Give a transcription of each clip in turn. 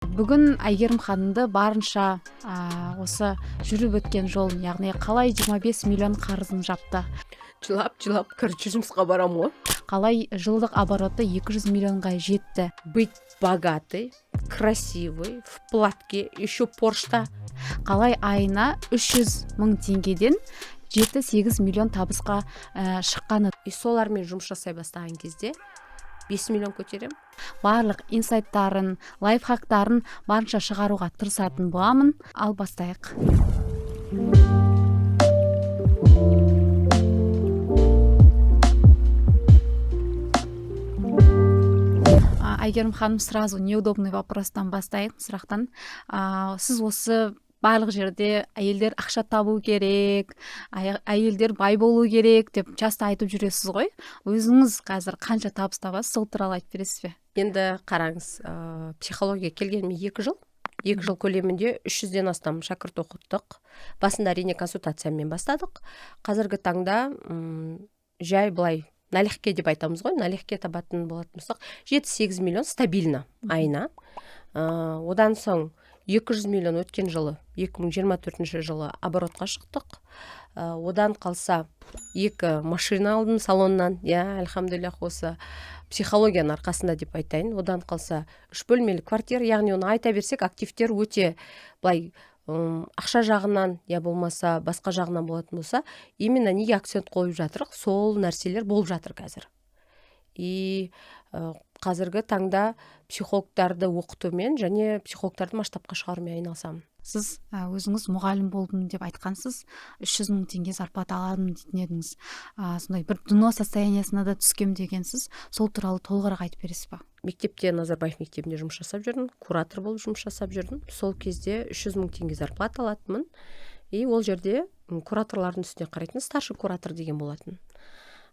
Бүгін Әйгерім ханымды барынша осы жүріп өткен жолын, яғни қалай 25 миллион қарызын жапты, Жылап, короче, жұмысқа барам ғой. қалай жылдық обороты 200 миллионға жетті, Быть богатый, красивый, в платке, еще Поршта. қалай айына 300 мың теңгеден 7-8 миллион табысқа шыққаны, И солармен жұмыс жасай бастаған кезде 5 миллион көтерем. барлық инсайттарын, лайфхактарын барынша шығаруға тырысатын боламын. Ал бастайық. Әйгерім ханым, сразу неудобный вопростан бастайық, сұрақтан. Сіз осы барлық жерде әйелдер ақша табу керек, әйелдер бай болу керек деп часто айтып жүресіз ғой. Өзіңіз қазір қанша табыс табасыз, сол туралы айтып бересіз бе? Енді қараңыз, психология келгеніме 2 жыл. 2 жыл көлемінде 300-ден астам шәкірт оқыттық. Басында әрине консультациямен бастадық. Қазіргі таңда жай былай налегке деп айтамыз ғой, налегке табатын болатын болсақ 7-8 миллион стабильно айына. Одан соң 200 миллион өткен жылы, 2024 жылы оборотқа шықтық. Одан қалса 2 машина алдым салоннан, альхамдулиллах, осы психологияның арқасында деп айтайын. Одан қалса 3 бөлмелі квартира, яғни оны айта берсек, активтер өте былай ақша жағынан, болмаса басқа жағынан болатын болса, именно неге акцент қойып жатырық, сол нәрселер болып жатыр қазір. И қазіргі таңда психологтарды оқытумен және психологтарды масштабқа шығарумен айналысамын. Сіз өзіңіз мұғалім болдым деп айтқансыз, 300 мың теңге зарплата аламын дейтін едіңіз. Сондай бір дно состояниясына да түскем дегенсіз, сол туралы толығырақ айтып бересіз ба? Мектепте, Назарбаев мектебінде жұмыс жасап жүрдім, куратор болып жұмыс жасап жүрдім. Сол кезде 300 мың теңге зарплата алатынмын. И ол жерде кураторлардың үстіне қарайтын старший куратор деген болатын.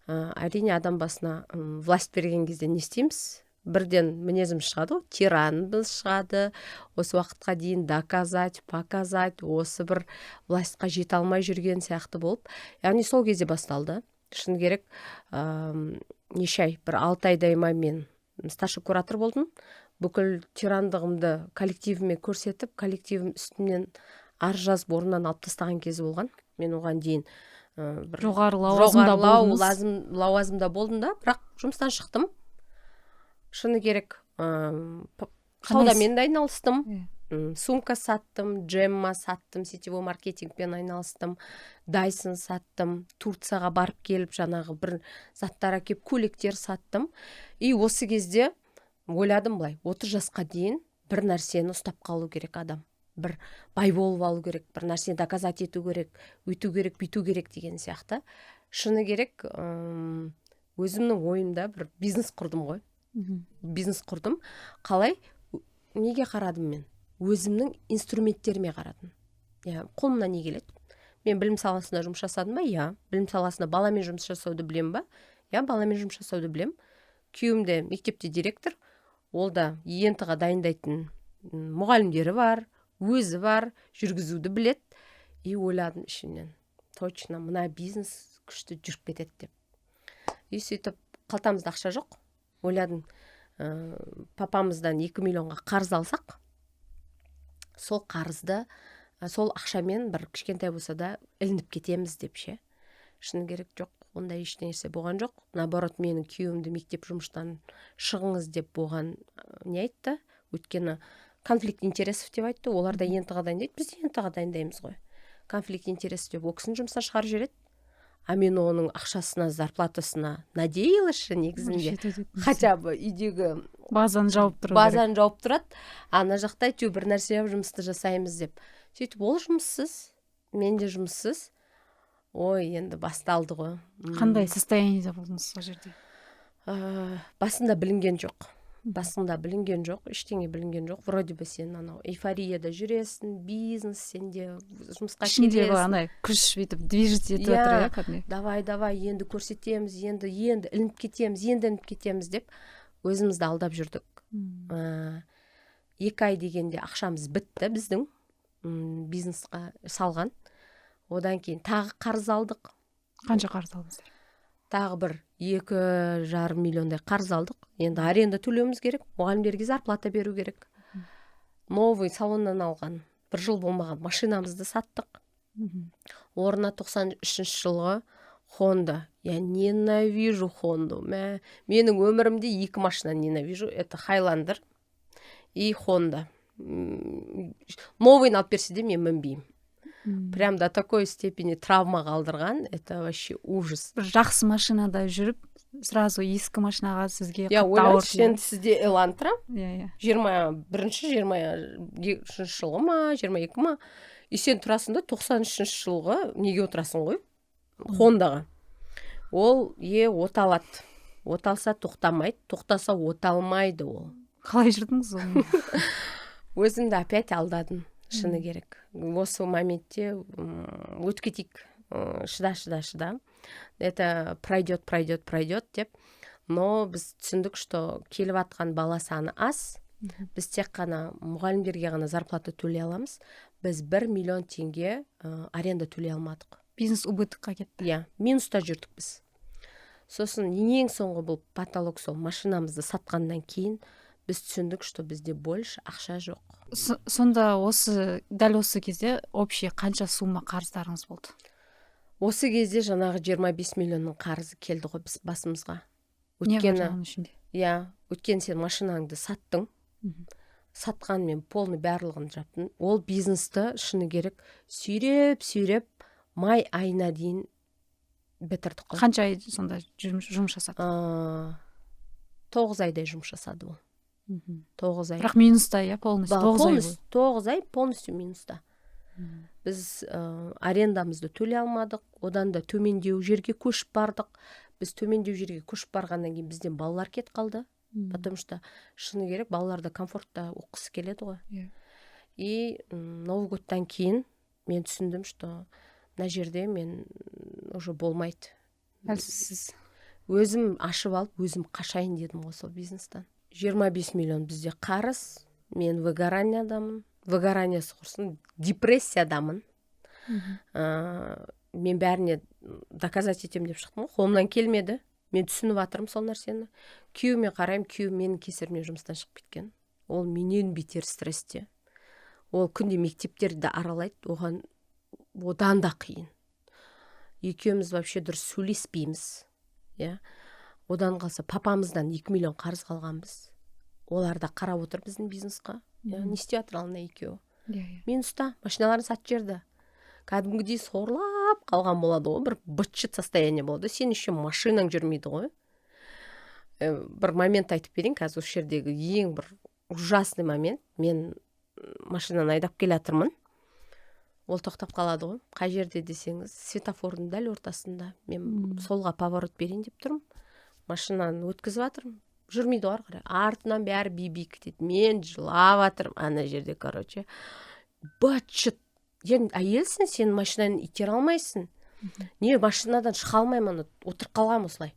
Әрине адам басына власть берген кезде не істейміз? Бірден мінезім шығады, тиранбыз шығады, осы уақытқа дейін доказать, показать, осы бір властьқа жете алмай жүрген сияқты болып. Яғни сол кезде басталды. Шын керек, неше ай, бір 6 айдай ма мен старший куратор болдым. Бүкіл тирандығымды коллективіме көрсетіп, коллективім үстімнен ар жазып орнынан алып тастаған кезі болған. Мен оған дейін жоғары лауазымда болдым да, бірақ жұмыстан шықтым. Шыны керек, саудамен де айналыстым, сумка саттым, джемма саттым, сетевой маркетингпен айналыстым, Dyson саттым, Турцияға барып келіп жаңағы бір заттар әкеп көйлектер саттым. И осы кезде ойладым былай, 30 жасқа дейін бір нәрсені ұстап қалу керек адам. Бір бай болып алу керек, бір нәрсені доказать ету керек, өйту керек, бүйту керек деген сияқты. Шыны керек, өзімнің ойымда бір бизнес құрдым ғой. Бизнес құрдым. Қалай? Неге қарадым мен? Өзімнің инструменттеріме қарадым. Қолымнан не келеді? Мен білім саласында жұмыс жасадым ба? Білім саласында баламен жұмыс жасауды білем ба? Баламен жұмыс жасауды білем. Күйеуімде мектепте директор, ол да ентіға дайындайтын мұғалімдері бар, өзі бар, жүргізуді білет. И ойладым ішімнен, точно мына бизнес күшті жүріп кетеді деп. И сөйтіп қалтамызда ақша жоқ. Ойладым, папамыздан 2 миллионға қарыз алсақ, сол қарызды, сол ақшамен бір кішкентай болса да ілініп кетеміз деп ше. Шыны керек, жоқ, ондай ештеңесі болған жоқ. Наоборот, менің күйеуімді мектеп жұмыстан шығыңыз деп болған не айтты? Өйткені конфликт интересов деп айтты. Олар да ентіға дайындайды, біз де ентіға дайындаймыз ғой. Конфликт интересов деп ол кісінің жұмыстан шығарып жібереді. Мен оның ақшасына, зарплатасына надеялась негізінде. Хотя бы үйдегі базаны жауып тұрады. Ана жақта әйтеуір бір нәрсе жұмысты жасаймыз деп. Сөйтіп ол жұмыссыз, мен де жұмыссыз. Ой, енді басталды ғой. Қандай состояниеде болдыңыз сол жерде? Басында білінген жоқ, ештеңе білінген жоқ. Вроде бы сен анау эйфорияда жүресің, бизнес, сенде жұмысқа келесің. Ішінде күш бүйтіп движить етіп жатыр, давай, енді көрсетеміз, енді ілініп кетеміз деп өзімізді алдап жүрдік. 2 ай дегенде ақшамыз бітті біздің бизнесқа салған. Одан кейін тағы қарыз алдық. Қанша қарыз алдыңыздар? Тағы бір 2,5 миллиондай қарыз алдық. Енді аренда төлеуіміз керек, мұғалімдерге зарплата беру керек. новый салоннан алған 1 жыл болмаған машинамызды саттық. Орнына 93 жылғы Honda. Я ненавижу Honda. Менің өмірімде 2 машина ненавижу. Это Highlander и Honda. Новыйын алып берсе де мен мінбеймін. Прям до такой степени травма қалдырған. Это вообще ужас. Бір жақсы машинада жүріп, сразу ескі машинаға сізге Я қатты ауыр. ойлаймын, сізде Elantra Иә. 21-22 жылғы ма, 22 ма? И сен тұрасың да 93 жылғы неге отырасың ғой? Hondaға. Ол оталады. Оталса тоқтамайды, тоқтаса оталмайды ол. Қалай жүрдіңіз оны? Өзімді опять алдадым, шыны керек. Осы моментте өтіп кетейік. Шыда. Это пройдет деп. Но біз түсіндік, что келіп атқан бала саны аз. Біз тек қана мұғалімдерге ғана зарплата төлей аламыз. Біз 1 миллион теңге аренда төлей алмадық. Бизнес убытыққа кетті. Иә, минуста жүрдік біз. Сосын ең соңғы бұл потолок, сол машинамызды сатқаннан кейін біз түсіндік, что бізде больше ақша жоқ. Сонда дәл осы кезде общий қанша сумма қарыздарыңыз болды? Осы кезде жаңағы 25 миллионның қарызы келді ғой біз басымызға. Не бар оның ішінде? Иә, өткен сен машинаңды саттың. Сатқан мен полный барлығын жаптым. Ол бизнесті шыны керек сүйреп май айына дейін бітірдік қой. Қанша ай сонда жұмыс жасады? 9 айдай жұмыс жасады ол. 9 ай. Бірақ минуста, иә, полностью 9 ай полностью минуста. Біз арендамызды төлей алмадық, одан да төмендеу жерге көшіп бардық. Біз төмендеу жерге көшіп барғаннан кейін бізден балалар кет қалды. Потому что шыны керек балаларда комфортта оқысы келеді ғой. И Новый годтан кейін мен түсіндім, что мына жерде мен уже болмайды. Әлсіз. Өзім ашып алып, өзім қашайын дедім ғой сол бизнестан. 25 миллион бізде қарыз, мен выгораниядамын. Выгораниясы құрсын, депрессиядамын. Мен бәріне доказать етем деп шықтым ғой, қолымнан келмеді. Мен түсініп атырмын сол нәрсені. Күйеуіме қараймын, күйеуім менің кесірімнен жұмыстан шығып кеткен. Ол менен бетер стрессте. Ол күнде мектептерді аралайды, одан да қиын. Екеуміз вообще дұрыс сөйлеспейміз. Одан қалса папамыздан 2 миллион қарыз қалғанбыз. Олар да қарап отыр біздің бизнесқа. Не істеп жатыр ана екеуі. Минуста машиналарын сатып жерді. Кәдімгідей сорлап қалған болады ғой, бір бытчыт состояние болады. Сен еще машинаң жүрмейді ғой. Бір момент айтып берейін, қазір осы жердегі ең бір ужасный момент. Мен машинаны айдап келе жатырмын. Ол тоқтап қалады ғой. Қай жерде десеңіз, светофордың дәл ортасында. Мен солға поворот берейін деп тұрмын. Машинаны өткізіп жатырмын. Жүрмейді ғой қарай. Артынан бәрі би-би кетеді. Мен жылап жатырмын. Ана жерде, короче, бытчыт. Әйелсің, сен машинаны итере алмайсың. Не, машинадан шыға алмаймын, отырып қалғам осылай.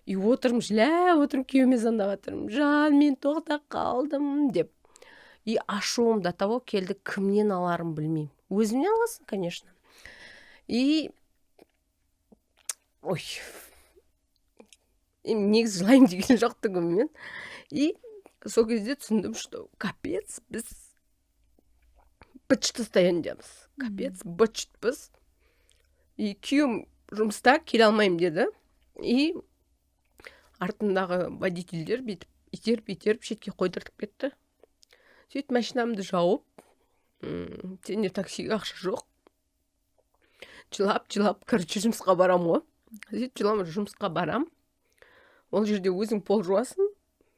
И отырмын, жылап отырмын, күйеуіме звондап жатырмын. Жан, мен тоқтап қалдым деп. И ашуым до того келді, кімнен аларым білмеймін. Өзімнен аласың, конечно. И негізі жылайын деген жоқ түгіммен. И сол кезде түсіндім, что капец, біз бытчыт состояниедеміз. Капец, бытчытпыз. И күйеуім жұмыста келе алмаймын деді. И артындағы водительдер бүйтіп итеріп шетке қойдыртып кетті. Сөйтіп машинамды жауып, сенде таксиге ақша жоқ. Жылап, короче, жұмысқа барам ғой. Сөйтіп жұмысқа барам. Ол жерде өзің пол жуасың,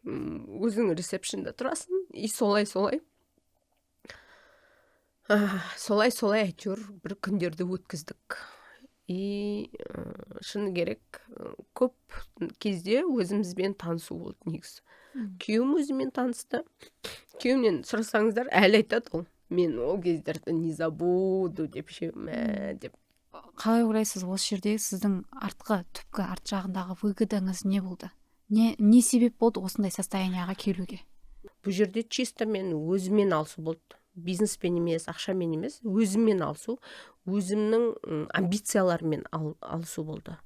өзің ресепшнда тұрасың. И солай әйтеуір бір күндерді өткіздік. И шыны керек, көп кезде өзімізбен танысу болды негізі. Күйеуім өзімен танысты. Күйеуімнен сұрасаңыздар, әлі айтады ол. Мен ол кездерді не забуду деп деп. Қалай ойлайсыз, осы жерде сіздің түпкі арт жағындағы выгодаңыз не болды? Не себеп болды осындай состоянияға келуге? Бұл жерде чисто мен өзімен алысу болды. Бизнеспен емес, ақшамен емес, өзіммен алысу, өзімнің амбицияларымен алысу болды.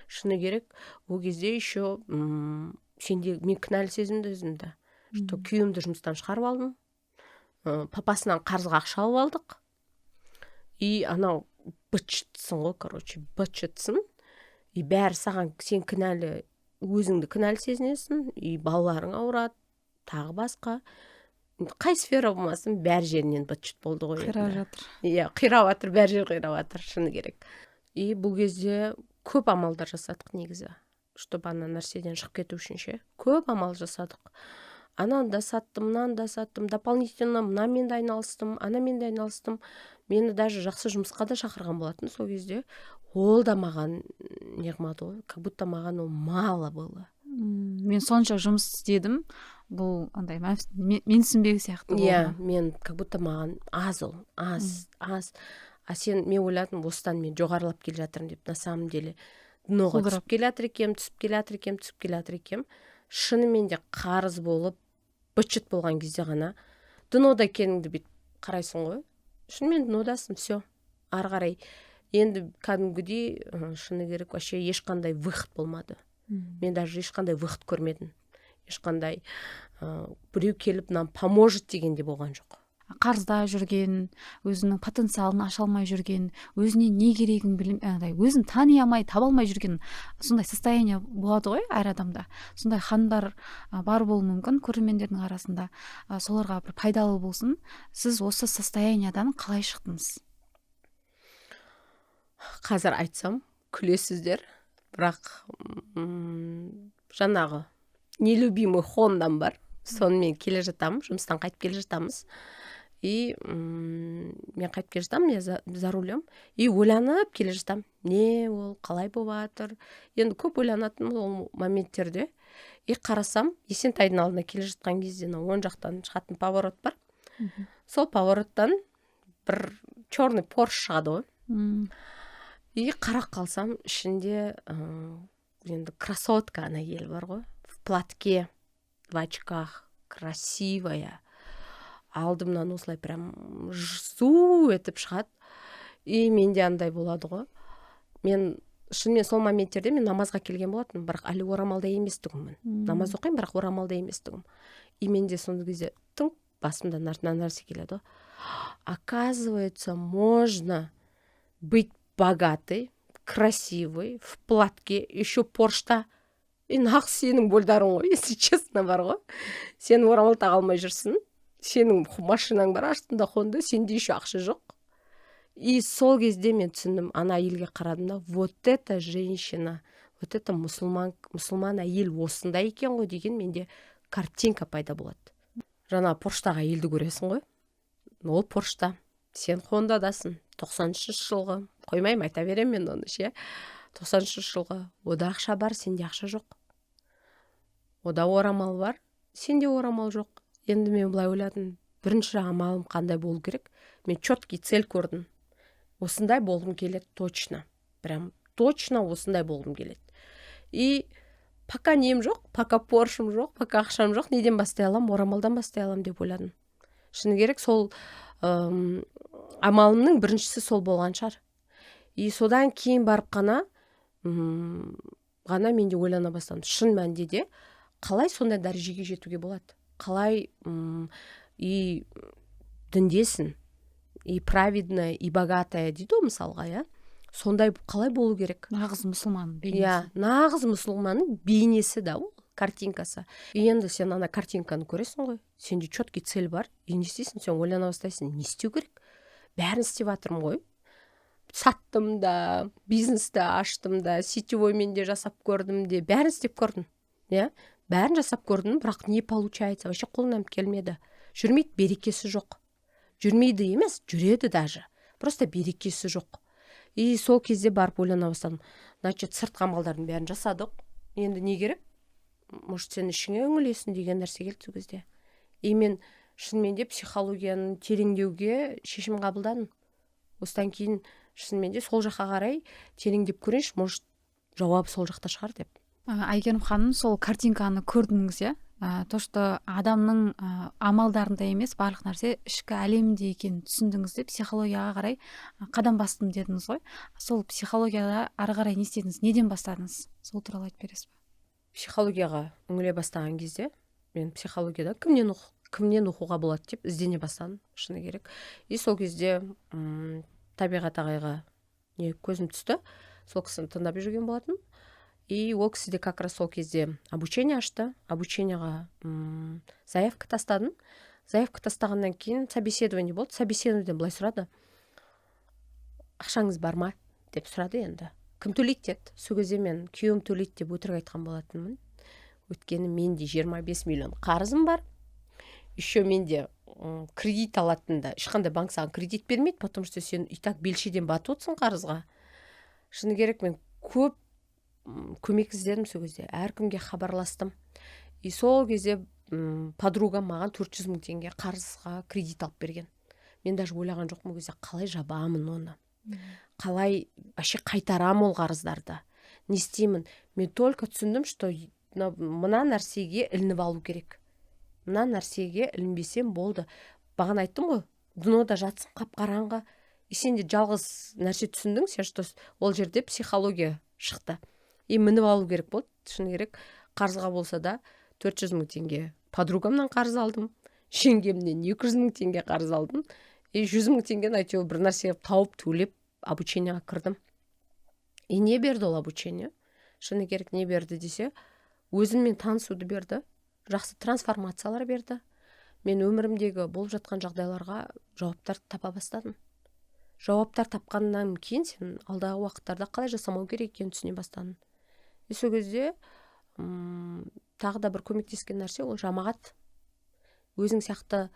Шыны керек, ол кезде еще мен кінәлі сезімді өзімді. Что күйеуімді жұмыстан шығарып алдым. папасынан қарызға ақша алып алдық. И анау бытшытсың ғой, короче, бытшытсың. И бәрі саған, сен кінәлі, өзіңді кінәлі сезінесің, и балаларың ауырады, тағы басқа. Қай сфера болмасын, бәр жерінен бытшыт болды ғой. Қирап жатыр. Иә, қирап жатыр, бәр жер қирап жатыр, шыны керек. И бұл кезде көп амалдар жасадық негізі, чтобы ана нәрседен шығып кету үшін ше. Көп амал жасадық. Ананы да саттым, мынаны да саттым, дополнительно мынамен де айналыстым, анамен де айналыстым. Мені даже жақсы жұмысқа да шақырған болатын сол кезде. Ол да маған не қылмады ғой, как будто маған ол мало было. Мен сонша жұмыс істедім, бұл андай менсінбеу сияқты болды. Иә, мен как будто маған аз ол, аз. А мен ойладым, осыдан мен жоғарылап келе жатырмын деп, на самом деле дноға түсіп келе жатыр екем. Шынымен де қарыз болып, бытшыт болған кезде ғана днода екеніңді бүйтіп қарайсың ғой. Шынымен днодасың, все. Ары қарай енді кәдімгідей шыны керек, вообще ешқандай выход болмады. Мен даже ешқандай выход көрмедім. Ешқандай біреу келіп нам поможет дегенде болған жоқ. Қарызда жүрген, өзінің потенциалын аша алмай жүрген, өзіне не керегін өзін тани алмай, таба алмай жүрген сондай состояние болады ғой әр адамда. Сондай хандар бар болуы мүмкін көрермендердің арасында. Соларға бір пайдалы болсын. Сіз осы состояниядан қалай шықтыңыз? Қазір айтсам күлесіздер, бірақ жаңағы нелюбимый Хондам бар. Сонымен келе жатамын, жұмыстан қайтып келе жатамыз. И мен қайтып келе жатамын, я за рулем. И ойланып келе жатамын. Не ол, қалай болып жатыр? Енді көп ойланатын ол моменттерде. И қарасам, Есентайдың алдына келе жатқан кезде оң жақтан шығатын поворот бар. Сол повороттан бір черный Порш шығады ғой. И қарап қалсам, ішінде енді красотка ана ел бар ғой. В платке, в очках, красивая. Алдымнан осылай прям зу етіп шығады. И менде андай болады ғой. Мен шынымен сол моменттерде мен намазға келген болатын, бірақ әлі орамалда еместігіммін. Намаз оқимын, бірақ орамалда еместігім. И менде сондай кезде тың басымда нәрсе келеді ғой. Оказывается, можно быть богатой, красивой, в платке, еще Поршта. И нақ сенің бойдарың ғой, если честно бар ғой. Сен орамал таға алмай жүрсің. Сенің машинаң бар, астында Honda, сенде еще ақша жоқ. И сол кезде мен түсіндім, ана әйелге қарадым да, вот эта женщина, вот это мұсылман әйел осындай екен ғой деген менде картинка пайда болады. Жаңа Порштаға әйелді көресің ғой. Ол Поршта, сен Хондадасың. 90-шы жылғы, қоймайым, айта берем мен оны ше. 90-шы жылғы, ода ақша бар, сенде ақша жоқ. Ода орамал бар, сенде орамал жоқ. Енді мен былай ойладым, бірінші амалым қандай болу керек? Мен четкий цель көрдім. Осындай болғым келеді, точно. Прям точно осындай болғым келеді. И пока нем жоқ, пока Поршым жоқ, пока ақшам жоқ, неден бастай алам? Орамалдан бастай алам деп ойладым. Шыны керек, сол амалымның біріншісі сол болған шығар. И содан кейін барып қана менде ойлана бастадым. Шын мәнінде де қалай сондай дәрежеге жетуге болады? Қалай и діндесін, и праведная, и богатая дейді ғой мысалға, иә? Сондай қалай болу керек? Нағыз мұсылман бейнесі. Иә, нағыз мұсылманның бейнесі да ол, картинкасы. И енді сен ана картинканы көресің ғой, сенде четкий цель бар, и не істейсің, сен ойлана бастайсың, не істеу керек? Бәрін істеп жатырмын ғой. Саттым да, бизнесті аштым да, сетевоймен де жасап көрдім де, бәрін істеп көрдім. Иә? Бәрін жасап көрдім, бірақ не получается? Вообще қолымнан келмеді. Жүрмейді, берекесі жоқ. Жүрмейді емес, жүреді даже. Просто берекесі жоқ. И сол кезде барып ойлана бастадым. Значит, сыртқы амалдардың бәрін жасадық. Енді не керек? Может, сен ішіңе үңілесің деген нәрсе келді сол кезде. И мен шынымен де психологияны тереңдеуге шешім қабылдадым. Осыдан кейін шынымен де сол жаққа қарай тереңдеп көрейінші, может, жауап сол жақта шығар деп. Айгерім ханым, сол картинканы көрдіңіз, иә? То, что адамның амалдарында емес, барлық нәрсе ішкі әлемде екенін түсіндіңіз де, психологияға қарай қадам бастым дедіңіз ғой. Сол психологияда ары қарай не істедіңіз, неден бастадыңыз? Сол туралы айтып бересіз бе? Психологияға үңіле бастаған кезде, мен психологияда кімнен кімнен оқуға болады деп іздене бастадым, шыны керек. И сол кезде Табиғат ағайға көзім түсті. Сол кісіні тыңдап жүрген болатын. И ол кісі де как раз сол кезде обучение ашты. Обучениеға заявка тастадым. Заявка тастағаннан кейін собеседование болды. Собеседованиеден былай сұрады: ақшаңыз бар ма деп сұрады. Енді кім төлейді деді. Сол кезде мен күйеуім төлейді деп өтірік айтқан болатынмын. Өйткені менде 25 миллион қарызым бар. Еще менде кредит алатында ешқандай банк саған кредит бермейді, потому что сен и так белшеден батып отырсың қарызға. Шыны керек, мен көп көмек іздедім сол кезде. Әркімге хабарластым. И сол кезде подругам маған 400 мың теңге қарызға кредит алып берген. Мен даже ойлаған жоқпын ол кезде қалай жабамын оны. Қалай вообще қайтарам ол қарыздарды. Не істеймін? Мен только түсіндім, что мына нәрсеге ілініп алу керек. Мына нәрсеге ілінбесем болды. Бағана айттым ғой, днода жатсың қап-қараңғы. И сен де жалғыз нәрсе түсіндің, сен что ол жерде психология шықты. И мініп алу керек болды. Шыны керек, қарызға болса да 400 мың теңге подругамнан қарыз алдым. Жеңгемнен 200 мың теңге қарыз алдым. И 100 мың теңгені әйтеуір бір нәрсе тауып төлеп обучениеға кірдім. И не берді ол обучение? Шыны керек, не берді десе, өзіммен танысуды берді. Жақсы трансформациялар берді. Мен өмірімдегі болып жатқан жағдайларға жауаптар тапа бастадым. Жауаптар тапқаннан кейін сен алдағы уақыттарда қалай жасамау керек екенін түсіне бастадың. И сол кезде тағы да бір көмектескен нәрсе ол жамағат. Өзің сияқты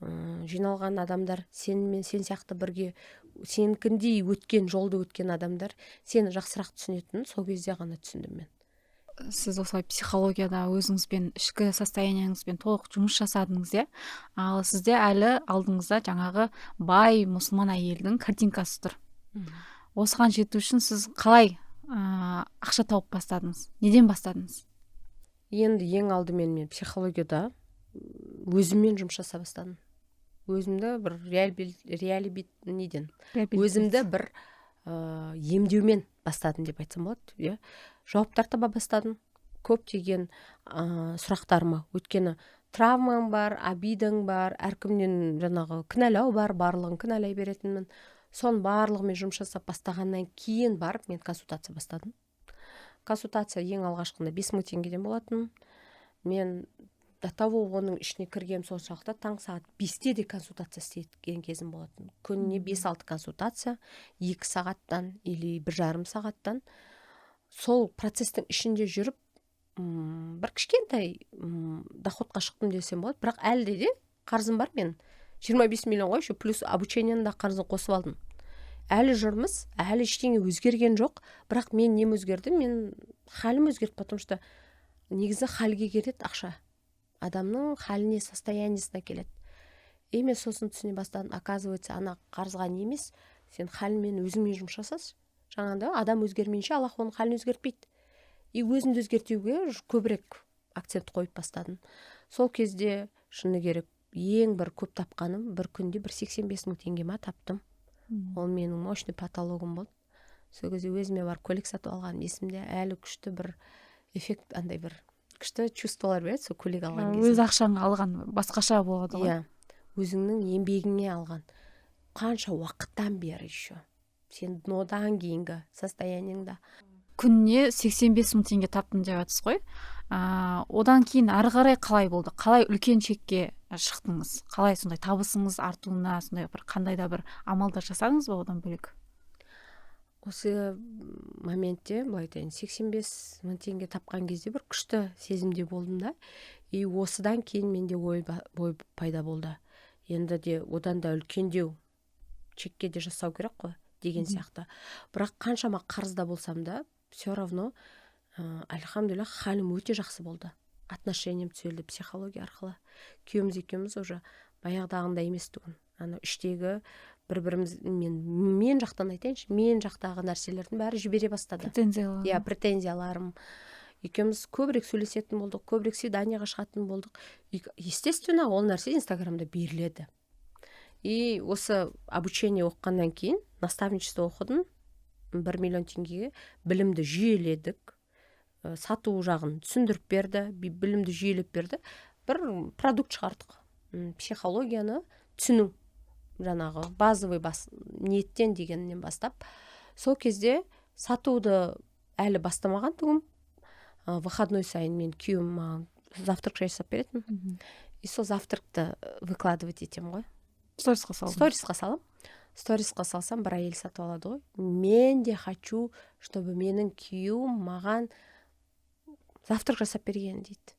жиналған адамдар, сен сияқты бірге сенікіндей өткен жолды өткен адамдар сені жақсырақ түсінетін сол кезде ғана түсіндім мен. Сіз осылай психологияда өзіңізбен ішкі состояниеңізбен толық жұмыс жасадыңыз, иә? Ал сізде әлі алдыңызда жаңағы бай мұсылман әйелдің картинкасы тұр. Осыған жету үшін сіз қалай ақша тауып бастадыңыз? Неден бастадыңыз? Енді ең алдымен мен психологияда өзіммен жұмыс жаса бастадым. Өзімді бір өзімді бір емдеумен бастадым деп айтсам болады. Жауаптар таба бастадым. Көптеген сұрақтарыма. Өйткені травмаң бар, обидаң бар, әркімнен жаңағы кінәлау бар, барлығын кінәлай беретінмін. Сон барлығымен жұмыс жасап бастағаннан кейін барып мен консультация бастадым. Консультация ең алғашқында 5 мың теңгеден болатын. Мен до того оның ішіне кіргем соншалықты таң сағат 5-те де консультация істеген кезім болатын. Күніне 5-6 консультация, 2 сағаттан или 1,5 сағаттан. Сол процестің ішінде жүріп, бір кішкентай доходқа шықтым десем болады. Бірақ әлде де қарызым бар мен. 25 миллион ғой, плюс обучениені да қарызын қосып алдым. Әлі жүрміз, әлі ештеңе өзгерген жоқ. Бірақ мен нем өзгерді? Мен халім өзгерді, потому что негізі халге келеді ақша. Адамның халіне, состояниесіне келеді. И мен сосын түсіне бастадым. Оказывается, ана қарызға не емес, сен халмен өзіңмен жұмыс жасасың. Жаңағыда адам өзгермейінше Аллах оның халін өзгертпейді. И өзімді өзгертуге көбірек акцент қойып бастадым. Сол кезде шыны керек, ең бір көп тапқаным бір күнде 85 мың теңге ма таптым. Ол менің мощный патологым болды. Сол кезде өзіме бар көлік сатып алған есімде әлі күшті бір эффект, андай бір күшті чувстволар береді, сол көлік алған кезде. Өз ақшаңа алған басқаша болады ғой. Өзіңнің еңбегіңе алған. Қанша уақыттан бері еще. Сен днодан кейінгі состояниеңда. Күніне 85 мың теңге таптым деп жатсыз ғой. Одан кейін ары қарай қалай болды? Қалай үлкен шекке шықтыңыз? Қалай сондай табысыңыз артуына сондай бір қандай да бір амалдар жасадыңыз ба одан бөлек? Осы моментте, былай айтайын, 85 мың теңге тапқан кезде бір күшті сезімде болдым да. И осыдан кейін менде ой пайда болды. Енді де одан да үлкендеу чекке де жасау керек қой деген сияқты. Бірақ қаншама қарызда болсам да, все равно альхамдулилlah халім өте жақсы болды. Отношениям түзелді психология арқылы. Күйеуіміз екеуміз уже баяғыдағындай емес түгін. Ана іштегі бір-біріміз, мен жақтан айтайыншы, мен жақтағы нәрселердің бәрі жібере бастады. Претензияларым. Екеуміз көбірек сөйлесетін болдық, көбірек свиданияға шығатын болдық. Естественно, ол нәрсе Инстаграмда беріледі. И осы обучение оқығаннан кейін, наставничество оқыдым, 1 миллион теңгеге білімді жүйеледік, сату жағын түсіндіріп берді, білімді жүйелеп берді, бір продукт шығардық. психологияны түсіну, жаңағы базовый ниеттен дегеннен бастап. Сол кезде сатуды әлі бастамаған тұғым. Выходной сайын мен күйеуім маған завтрак жасап беретін. И сол завтракты выкладывать етем ғой. Сторисқа салам. Сторисқа салсам, бір әйел сатып алады ғой. Мен де хочу, чтобы менің күйеуім маған завтрак жасап берген дейді.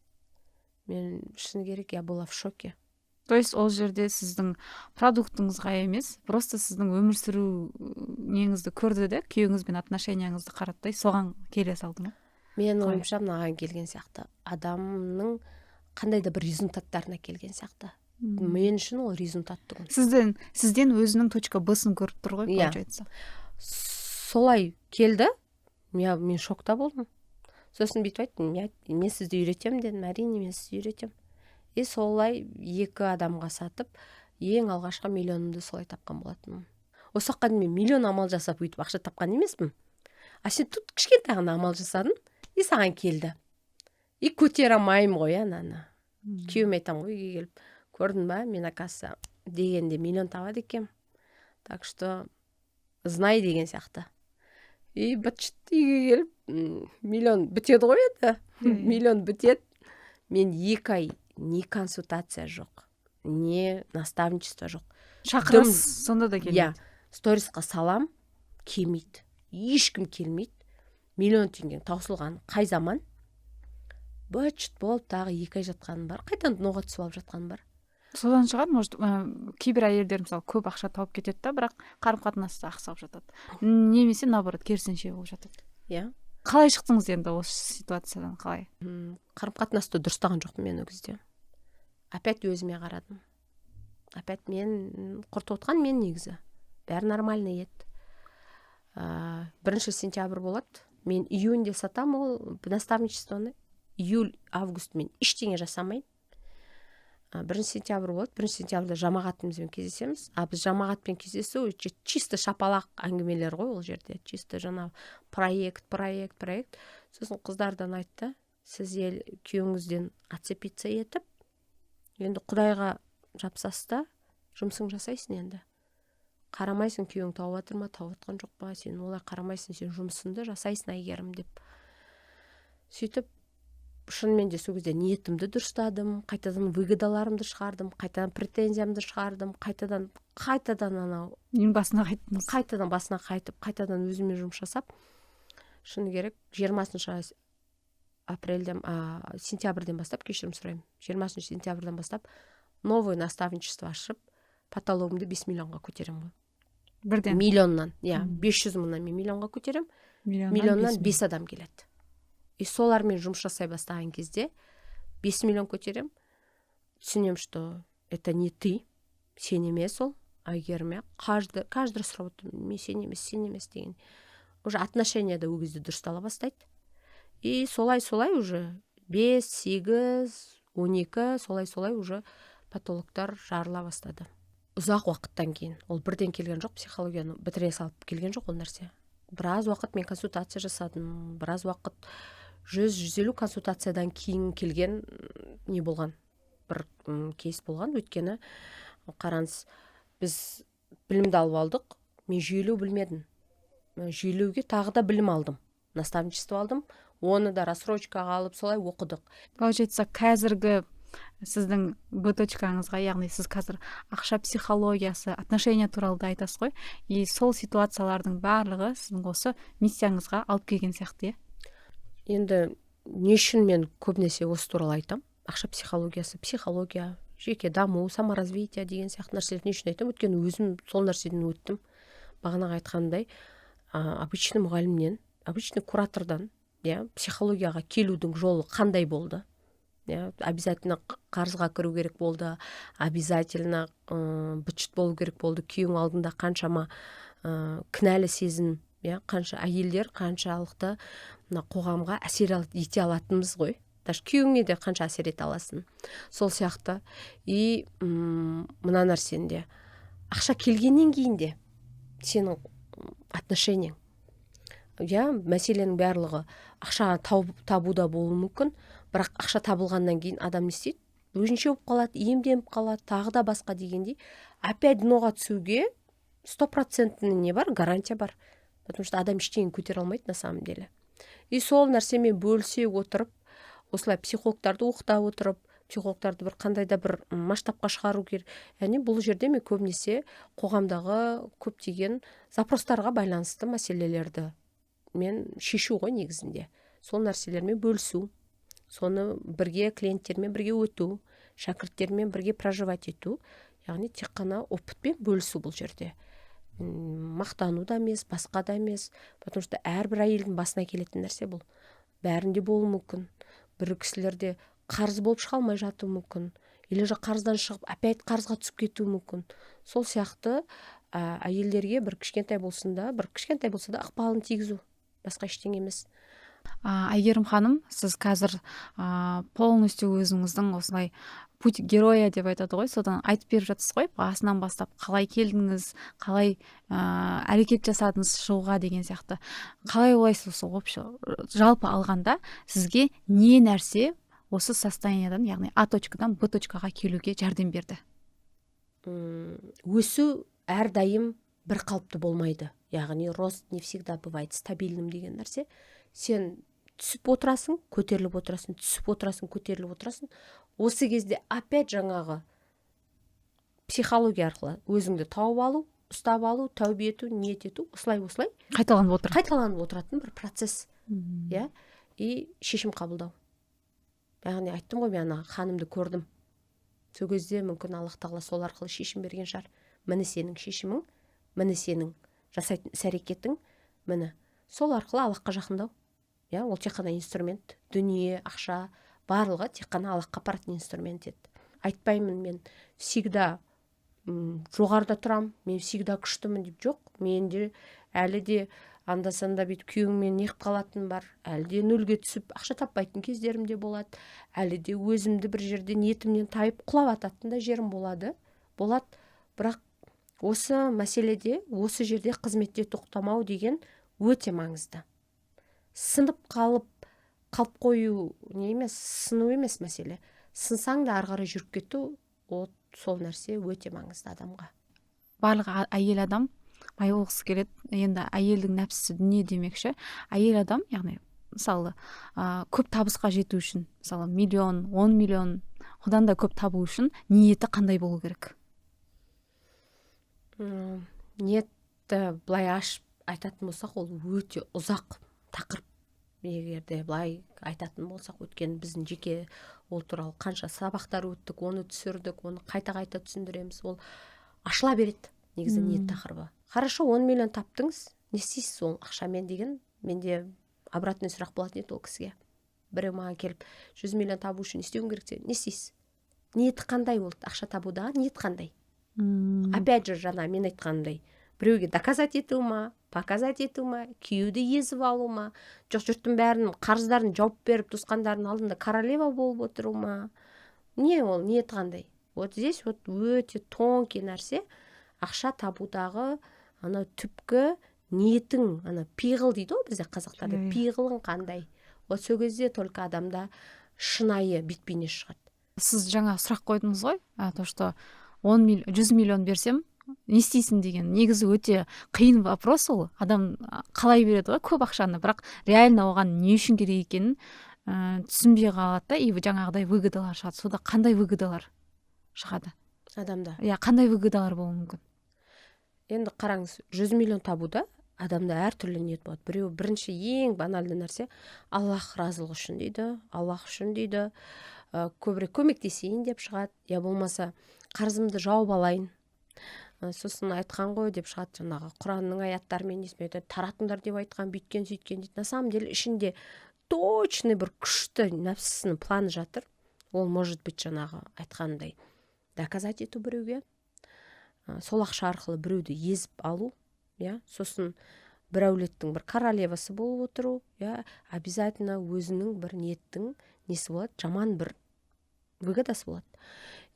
Мен шыны керек, я была в шоке. То есть ол жерде сіздің продуктыңызға емес, просто сіздің өмір сүру неңізді көрді де, күйеуіңізбен отношенияңызды қараттай соған келе салды ма? Мен ойымша мынаған келген сияқты, адамның қандай да бір результаттарына келген сияқты. Мен үшін ол результат тұғын. Сізден өзінің точка Б-сын көріп тұр ғой, получается. Солай келді, мен шокта болдым. Сосын бүйтіп айттым, мен сізді үйретем дедім, әрине мен сізді үйретем. И солай 2 адамға сатып, ең алғашқы миллионымды солай тапқан болатынмын. Осы уақытқа дейін мен миллион амал жасап өйтіп ақша тапқан емеспін. А сен тут кішкентай ғана амал жасадың, и саған келді. И көтере алмаймын ғой, ананы. Күйеуіме айтамын ғой, үйге келіп, көрдің ба, мен оказывается дегенде миллион табады екем. Так что знай деген сияқты. И үйге келіп, миллион бітеді ғой еді. Миллион бітеді. Мен 2 ай не консультация жоқ, не наставничество жоқ. Шақырас сонда да келмейді. Сторисқа салам, келмейді. Ешкім келмейді. Миллион теңге таусылған қай заман? Быт болып тағы 2 ай жатқаным бар. Қайтадан дноға түсіп алып жатқаным бар. Содан шығар, может, кейбір әйелдер мысалы көп ақша тауып кетеді да, бірақ қарым-қатынасы ақсап жатады. Немесе наоборот, керісінше болып жатады. Иә. Қалай шықтыңыз енді осы ситуациядан, қалай? Қарым-қатынасты дұрыстаған жоқпын мен ол кезде. Опять өзіме қарадым. Опять мен құртып отқан мен негізі. Бәрі нормально еді. 1 сентябрь болады. Мен июньде сатам ол наставничествоны. Июль-август мен ештеңе жасамайын. 1 сентябрь болады. 1 сентябрьда жамағатымызбен кездесеміз. Біз жамағатпен кездесу чисто шапалақ әңгімелер ғой ол жерде. Чисто жаңа проект. Сосын қыздардан айтты, сіз күйеуіңізден отцепиться етіп, енді Құдайға жапсасыз да, жұмысың жасайсың енді. Қарамайсың, күйеуің тауып жатыр ма, тауып жатқан жоқ па, сен олай қарамайсың, сен жұмысыңды жасайсың Әйгерім деп. Сөйтіп, шынымен де сол кезде ниетімді дұрыстадым, қайтадан выгодаларымды шығардым, қайтадан претензиямды шығардым, қайтадан анау басына қайттыңыз. Қайтадан басына қайтып, қайтадан өзіме жұмыс жасап, шыны керек 20 сентябрьден бастап, кешірім сұраймын, 20 сентябрьден бастап новое наставничество ашып, потологымды 5 миллионға көтерем ғой. Бірден? Миллионнан, 500 мыңнан мен миллионға көтерем, миллионнан 5 адам келеді. И солармен жұмыс жасай бастаған кезде 5 миллион көтерем, түсінем, что это не ты, сен емес ол, Әйгерім, каждый раз сұрап, мен сен емес деген. Уже отношенияда ол кезде дұрыстала бастайды. И солай уже 5, 8, 12, солай уже патологтар жарыла бастады. Ұзақ уақыттан кейін, ол бірден келген жоқ, психологияны бітіре салып келген жоқ ол нәрсе. Біраз уақыт мен консультация жасадым, біраз уақыт 100-150 консультациядан кейін келген не болған, бір кейс болған. Өйткені қараңыз, біз білімді алып алдық, мен жүйелеу білмедім. Жүйелеуге тағы да білім алдым, наставничество алдым, оны да рассрочкаға алып солай оқыдық. Получается, қазіргі сіздің б-точкаңызға, яғни сіз қазір ақша психологиясы, отношения туралы да айтасыз ғой, и сол ситуациялардың барлығы сіздің осы миссияңызға алып келген сияқты, Енді не үшін мен көбінесе осы туралы айтам? Ақша психологиясы, психология, жеке даму, саморазвитие деген сияқты нәрселер не үшін айтам? Өйткені өзім сол нәрседен өттім. Бағанағы айтқандай, обычный мұғалімнен, обычный куратордан, психологияға келудің жолы қандай болды? Обязательно қарызға кіру керек болды, обязательно бытшыт болу керек болды, күйеуің алдында қаншама кінәлі сезім, қанша әйелдер қаншалықты қоғамға әсер ете алатынымыз ғой. Даже күйеуіңе де қанша әсер ете аласың. Сол сияқты. И мына нәрсенде ақша келгеннен кейін де сенің отношениең. Мәселенің барлығы ақша табуда болуы мүмкін, бірақ ақша табылғаннан кейін адам не істейді? өзінше болып қалады, иемденіп қалады, тағы да басқа дегендей. Опять дноға түсуге 100% не бар, гарантия бар. Потому что адам ештеңе көтере алмайды на самом деле. И сол нәрсемен бөлісе отырып, осылай психологтарды оқыта отырып, психологтарды бір қандай да бір масштабқа шығару керек. Яғни бұл жерде мен көбінесе қоғамдағы көптеген запростарға байланысты мәселелерді мен шешу ғой негізінде. Сол нәрселермен бөлісу, соны бірге клиенттермен бірге өту, шәкірттермен бірге проживать ету, яғни тек қана опытпен бөлісу бұл жерде. Мақтану да емес, басқа да емес, потому что әрбір әйелдің басына келетін нәрсе бұл. Бәрінде болуы мүмкін. Бір кісілерде қарыз болып шыға алмай жатуы мүмкін, или же қарыздан шығып опять қарызға түсіп кетуі мүмкін. Сол сияқты әйелдерге бір кішкентай болса да ықпалын тигізу, басқа ештеңе емес. Әйгерім ханым, сіз қазір полностью өзіңіздің осылай путь героя деп айтады ғой, содан айтып беріп жатсыз ғой, басынан бастап қалай келдіңіз, қалай әрекет жасадыңыз шығуға деген сияқты. Қалай ойлайсыз, жалпы алғанда сізге не нәрсе осы состояниедан, яғни А точкадан Б точкаға келуге жәрдем берді? Өсу әрдайым бір қалыпты болмайды. Яғни рост не всегда бывает стабильным деген нәрсе. Сен түсіп отырасың, көтеріліп отырасың, түсіп отырасың, көтеріліп отырасың. Осы кезде опять жаңағы психология арқылы өзіңді тауып алу, ұстап алу, тәубе ету, ниет ету, осылай қайталанып отыратын бір процесс. Я? И шешім қабылдау. Яғни айттым ғой, мен ханымды көрдім. Сол кезде мүмкін Аллах тағала сол арқылы шешім берген шығар. Міне сенің шешімің, міне сенің жасайтын іс-әрекетің, міне сол арқылы Аллахқа жақындау. Я, ол тек қана инструмент, дүние, ақша, барлығы тек қана Аллахқа апаратын инструмент еді. Айтпаймын мен всегда жоғарыда тұрам, мен всегда күштімін деп жоқ. Мен де әлі де анда-санда бүйтіп күйеуіммен неғып қалатын бар, әлі де нөлге түсіп ақша таппайтын кездерім де болады, әлі де өзімді бір жерде ниетімнен тайып құлап ататын да жерім болады. Бірақ осы мәселеде, осы жерде қызметте тоқтамау деген өте маңызды. Сынып қалып қою не емес, сыну емес мәселе. Сынсаң да ары қарай жүріп кету, сол нәрсе өте маңызды адамға. Барлық әйел адам бай болғысы келеді. Енді әйелдің нәпсісі дүние демекші. Әйел адам, яғни мысалы көп табысқа жету үшін, мысалы 1 миллион, 10 миллион, одан да көп табу үшін ниеті қандай болу керек? Ниетті былай ашып айтатын болсақ, ол өте ұзақ тақырып. Егерде былай айтатын болсақ, өткен біздің жеке ол туралы қанша сабақтар өттік, оны түсірдік, оны қайта-қайта түсіндіреміз. Ол ашыла береді негізі ниет тақырыбы. Хорошо, 10 миллион таптыңыз, не істейсіз ол ақшамен деген? Менде обратный сұрақ болатын еді ол кісіге. Біреу маған келіп, 100 миллион табу үшін істеуің керек, не істейсіз? Ниеті қандай болды? Ақша табудағы ниет қандай? Опять же, жаңа мен айтқандай, біреуге доказать ету ма, показать ету ма, күйеуді езіп алу ма, жоқ жұрттың бәрін қарыздарын жауып беріп, туысқандардың алдында королева болып отыру ма? Не ол, ниет қандай? Вот здесь вот өте тонкий нәрсе, ақша табудағы ана түпкі ниетің, ана пиғыл дейді ғой бізде қазақтарда, пиғылың қандай? Вот сол кезде только адамда шынайы бет-бейне шығады. Сіз жаңа сұрақ қойдыңыз ғой, то что 100 миллион берсем, не істейсің деген. Негізі өте қиын вопрос ол. Адам қалай береді ғой көп ақшаны, бірақ реально оған не үшін керек екенін түсінбей қалады да, и жаңағыдай выгодалар шығады. Сода қандай выгодалар шығады адамда? Қандай выгодалар болуы мүмкін? Енді қараңыз, 100 миллион табуда адамда әртүрлі ниет болады. Біреу бірінші ең банальды нәрсе Аллах разылығы үшін дейді, Аллах үшін дейді, көбірек көмектесейін деп шығады, я болмаса қарызымды жауып алайын. Сосын айтқан ғой деп шығады, жаңағы Құранның аяттарымен таратыңдар деп айтқан, бүйткен сөйткен дейді. На самом деле ішінде точный бір күшті нәпсісінің планы жатыр. Ол может быть жаңағы айтқандай доказать ету біреуге, сол ақша арқылы біреуді езіп алу, сосын бір әулеттің бір королевасы болып отыру, обязательно өзінің бір ниеттің несі болады, жаман бір выгодасы болады.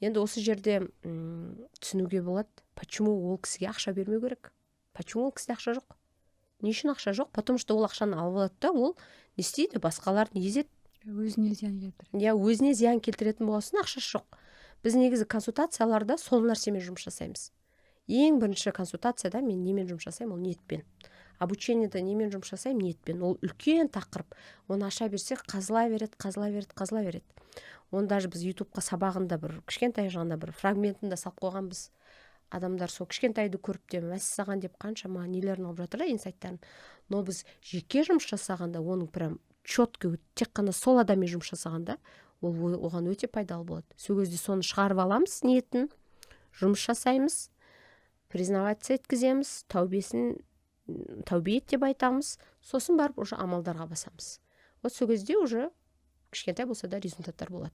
Енді осы жерде түсінуге болады, почему ол кісіге ақша бермеу керек? Почему ол кісіде ақша жоқ? Не үшін ақша жоқ? Потому что ол ақшаны алып алады да, ол не істейді? Басқаларын езеді. өзіне зиян келтіреді. иә, өзіне зиян келтіретін болсын, ақшасы жоқ. Біз негізі консультацияларда сол нәрсемен жұмыс жасаймыз. Ең бірінші консультацияда мен немен жұмыс жасаймын, ол ниетпен. Обучениеда немен жұмыс жасаймын, ниетпен. Ол үлкен тақырып. Оны аша берсек қазыла береді. Оны даже біз ютубқа сабағында бір кішкентай жағында бір фрагментінде салып қойғанбыз. Адамдар сол кішкентайды көріп те мәссаған деп қаншама нелерін алып жатыр да, инсайттарын. Но біз жеке жұмыс жасағанда, оның прям четко тек қана сол адаммен жұмыс жасағанда, ол оған өте пайдалы болады. Сол кезде соны шығарып аламыз, ниетін, жұмыс жасаймыз, признаваться еткіземіз, тәубе ет деп айтамыз, сосын барып уже амалдарға басамыз. Вот сол кезде уже кішкентай болса да результаттар болады.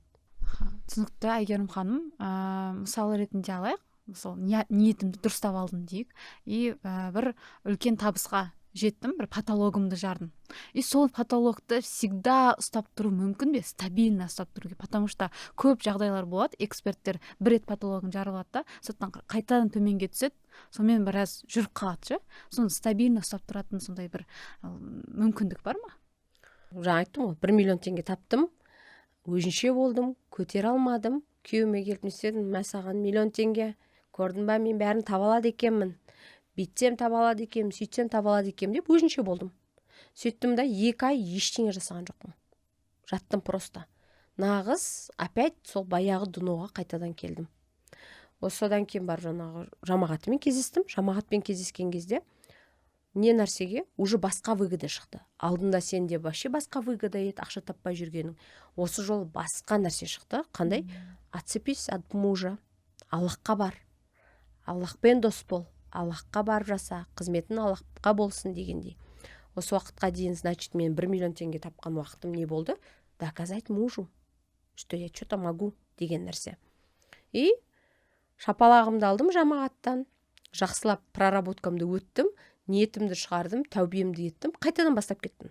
Түсінікті, Әйгерім ханым. Мысалы ретінде алайық, мысалы ниетімді дұрыстап алдым дейік, и бір үлкен табысқа жеттім, бір патологымды жардым. И сол патологты всегда ұстап тұру мүмкін бе? Стабильно ұстап тұру. Потому что көп жағдайлар болады, эксперттер бір рет патологын жарып алады да, содан қайтадан төменге түседі, сонымен біраз жүріп қалады ше. Соны стабильно ұстап тұратын сондай бір мүмкіндік бар ма? Жаңа айттым ғой, 1 миллион теңге таптым, өзінше болдым, көтере алмадым, күйеуіме келіп не істедім, мә саған миллион теңге, көрдің ба, мен бәрін таба алады екенмін, бүйтсем таба алады екенмін, сөйтсем таба алады екенмін деп өзінше болдым. Сөйттім да 2 ай ештеңе жасаған жоқпын. Жаттым просто. Нағыз опять сол баяғы дноға қайтадан келдім. Осыдан кейін бар жаңағы жамағатымен кездестім. Жамағатпен кездескен кезде не нәрсеге уже басқа выгода шықты. Алдында сенде вообще басқа выгода еді, ақша таппай жүргенің. Осы жол басқа нәрсе шықты. Қандай? Отцепись от мужа. Аллахқа бар. Аллахпен дос бол. Аллахқа барып жаса. Қызметін Аллахқа болсын дегендей. Осы уақытқа дейін, значит, мен 1 миллион теңге тапқан уақытым не болды? Доказать мужу, что я что-то могу деген нәрсе. И шапалағымды алдым жамағаттан. Жақсылап проработкамды өттім. Ниетімді шығардым, тәубемді еттім, қайтадан бастап кеттім.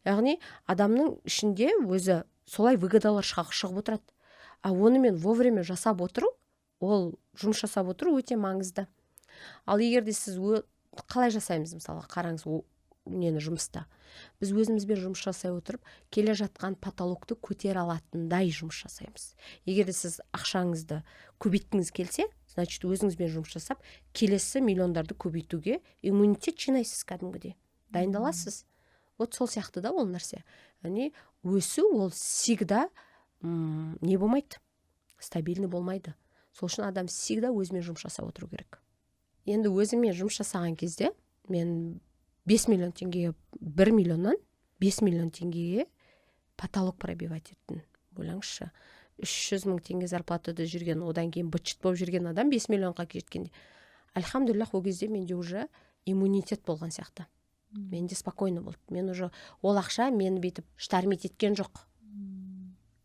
Яғни адамның ішінде өзі солай выгодалар шығып отырады. А оны мен вовремя жасап отыру, ол жұмыс жасап отыру өте маңызды. Ал егер де сіз қалай жасаймыз, мысалы, қараңыз нені жұмыста. Біз өзімізбен жұмыс жасай отырып, келе жатқан патологты көтере алатындай жұмыс жасаймыз. Егер де сіз ақшаңызды көбейткіңіз келсе, значит, өзіңізбен жұмыс жасап, келесі миллиондарды көбейтуге иммунитет жинайсыз кәдімгідей. Дайындаласыз. Вот сол сияқты да ол нәрсе. Яғни өсу ол всегда не болмайды? Стабильный болмайды. Сол үшін адам всегда өзімен жұмыс жасап отыру керек. Енді өзімен жұмыс жасаған кезде мен 5 миллион теңгеге, 1 миллионнан 5 миллион теңгеге потолок пробивать еттім. Ойлаңызшы, 300 мың теңге зарплатада жүрген, одан кейін бытчыт болып жүрген адам 5 миллионға жеткенде. Альхамдулиллах, ол кезде менде уже иммунитет болған сияқты. Менде спокойно болды. Мен уже ол ақша мені бүйтіп штармит еткен жоқ.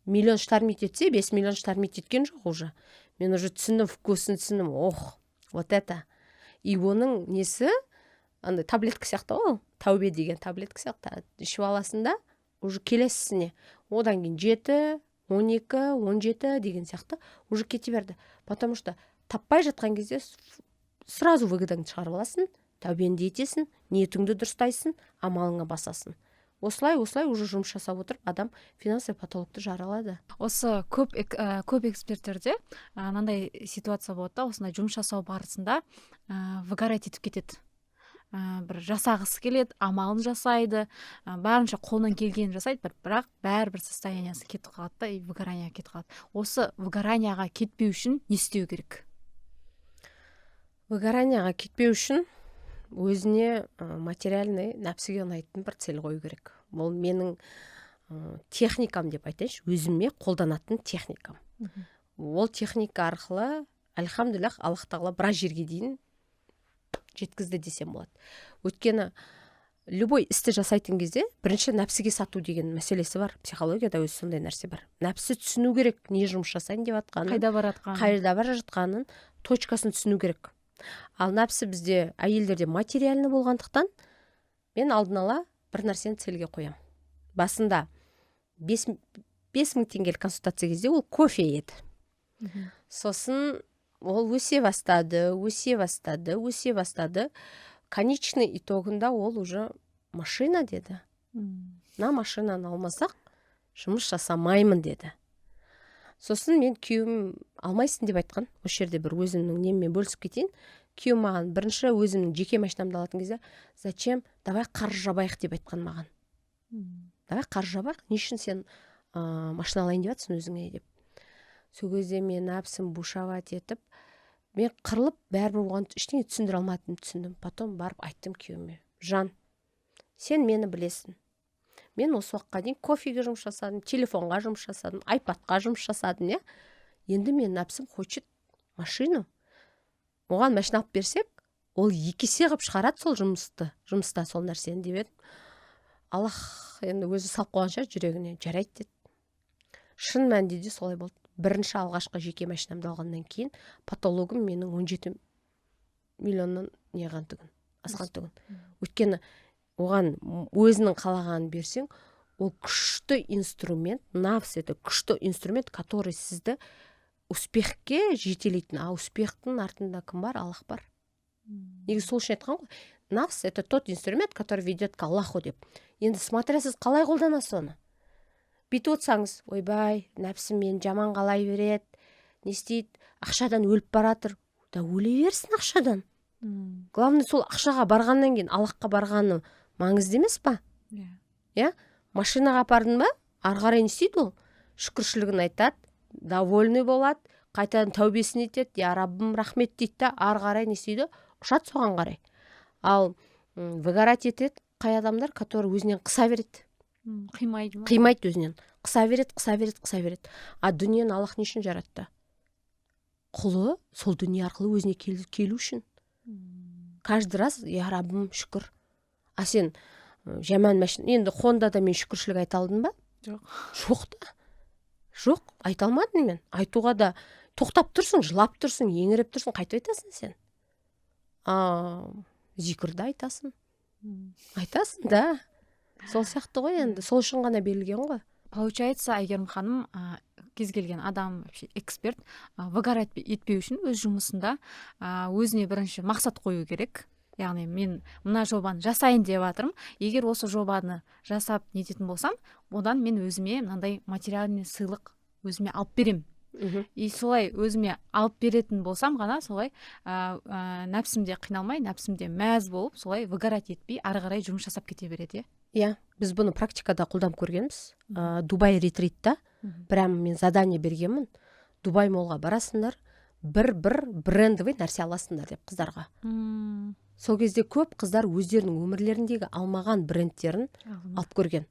Миллион штармит етсе, 5 миллион штармит еткен жоқ уже. Мен уже түсіндім, вкусын түсіндім. Ох, вот это. И оның несі, андай таблетка сияқты ол, тәубе деген таблетка сияқты. Ішіп аласында уже келесісіне. Одан кейін 7, 12, 17 деген сияқты уже кете берді. Потому что таппай жатқан кезде сразу выгодаңды шығарып аласың, тәубеңді етесің, ниетіңді дұрыстайсың, амалыңа басасың. Осылай уже жұмыс жасап отырып, адам финансовый потолокты жара алады. Осы көп эксперттерде мынандай ситуация болады да, осындай жұмыс жасау барысында выгорать етіп кетеді. Бір жасағысы келеді, амалын жасайды, барынша қолынан келгенін жасайды, бірақ бәрібір состояниясы кетіп қалады да, и выгоранияға кетіп қалады. Осы выгоранияға кетпеу үшін не істеу керек? Выгоранияға кетпеу үшін өзіне материальный, нәпсіге ұнайтын бір цель қою керек. Бұл менің техникам деп айтайыншы, өзіме қолданатын техникам. Ол техника арқылы, альхамдулиллах, Аллах тағала біраз жерге дейін жеткізді десем болады. Өйткені любой істі жасайтын кезде бірінші нәпсіге сату деген мәселесі бар. Психологияда өзі сондай нәрсе бар. Нәпсі түсіну керек, не жұмыс жасайын деп жатқанын, қайда бара жатқанын, точкасын түсіну керек. Ал нәпсі бізде әйелдерде материальны болғандықтан мен алдын ала бір нәрсені целге қоям. Басында 5 мың теңгелік консультация кезде ол кофе еді. Сосын ол өсе бастады. Конечный итогында ол уже машина деді. На машинаны алмасақ, жұмыс жасамаймын деді. Сосын мен күйеуім алмайсың деп айтқан. Осы жерде бір өзімнің неммен бөлісіп кетейін. Күйеуім маған бірінші өзімнің жеке машинамды алатын кезде, зачем, давай қаржы жабайық деп айтқан маған. Давай қаржы жабайық, не үшін сен машина алайын деп жатсың өзіңе деп. Сол кезде мен нәпсім бушавать етіп, мен қырылып, бәрібір оған ештеңе түсіндіре алмадым, түсіндім. Потом барып айттым күйеуіме, жан, сен мені білесің. Мен осы уақытқа дейін кофеге жұмыс жасадым, телефонға жұмыс жасадым, айпадқа жұмыс жасадым, я. Енді мен нәпсім хочет машину. Оған машина алып берсек, ол 2 есе қылып шығарады сол жұмыста сол нәрсені деп едім. Аллах енді өзі салып қойған шығар жүрегіне, жарайды деді. Шын мәнінде де солай болды. Бірінші алғашқы жеке машинамды алғаннан кейін патологым менің 17 миллионнан неған түгін, асқан түгін. Өйткені оған өзінің қалағанын берсең, ол күшті инструмент, нафс это күшті инструмент, который сізді успехке жетелейтін. А успехтің артында кім бар? Аллах бар. Негізі сол үшін айтқан ғой. Нафс это тот инструмент, который ведет к Аллаху деп. Енді смотря сіз қалай қолданасыз оны. Бүйтіп отырсаңыз, ойбай, нәпсім мен жаман қалай береді, не істейді, ақшадан өліп баратыр. Да өле берсін ақшадан. Главное, сол ақшаға барғаннан кейін Аллахқа барғаны маңызды емес па? Я? Машинаға апардың ба? Ары қарай не істейді ол? Шүкіршілігін айтады, довольный болады, қайтадан тәубесін етеді, я Раббым рахмет дейді да, ары қарай не істейді? Ұшады соған қарай. Ал выгорать етеді қай адамдар, который өзінен қыса береді. Қимайды өзінен. Қыса береді. А дүниені Аллах не үшін жаратты? Құлы сол дүние арқылы өзіне келу үшін. Каждый раз, я Раббым шүкір. А сен жаман машина, енді Хондада мен шүкіршілік айта алдым ба? Жоқ да. Жоқ, айта алмадым мен. Айтуға да тоқтап тұрсың, жылап тұрсың, еңіреп тұрсың, қайтып айтасың сен? Зикірді айтасың. Айтасың, да. Сол сияқты ғой енді, сол үшін ғана берілген ғой. Получается, Айгерім ханым, кез келген адам, эксперт, выгорать етпеу үшін өз жұмысында өзіне бірінші мақсат қою керек. Яғни мен мына жобаны жасайын деп жатырмын. Егер осы жобаны жасап нететін болсам, одан мен өзіме мынандай материальный сыйлық өзіме алып берем. И солай өзіме алып беретін болсам ғана, солай нәпсімде қиналмай, нәпсімде мәз болып, солай выгорать етпей, ары қарай жұмыс жасап кете береді. Иә, біз бұны практикада қолданып көргенбіз. Дубай ретритта прям мен задание бергенмін. Дубай молға барасыңдар, бір брендовый нәрсе аласыңдар деп қыздарға. Сол кезде көп қыздар өздерінің өмірлеріндегі алмаған брендтерін алып көрген.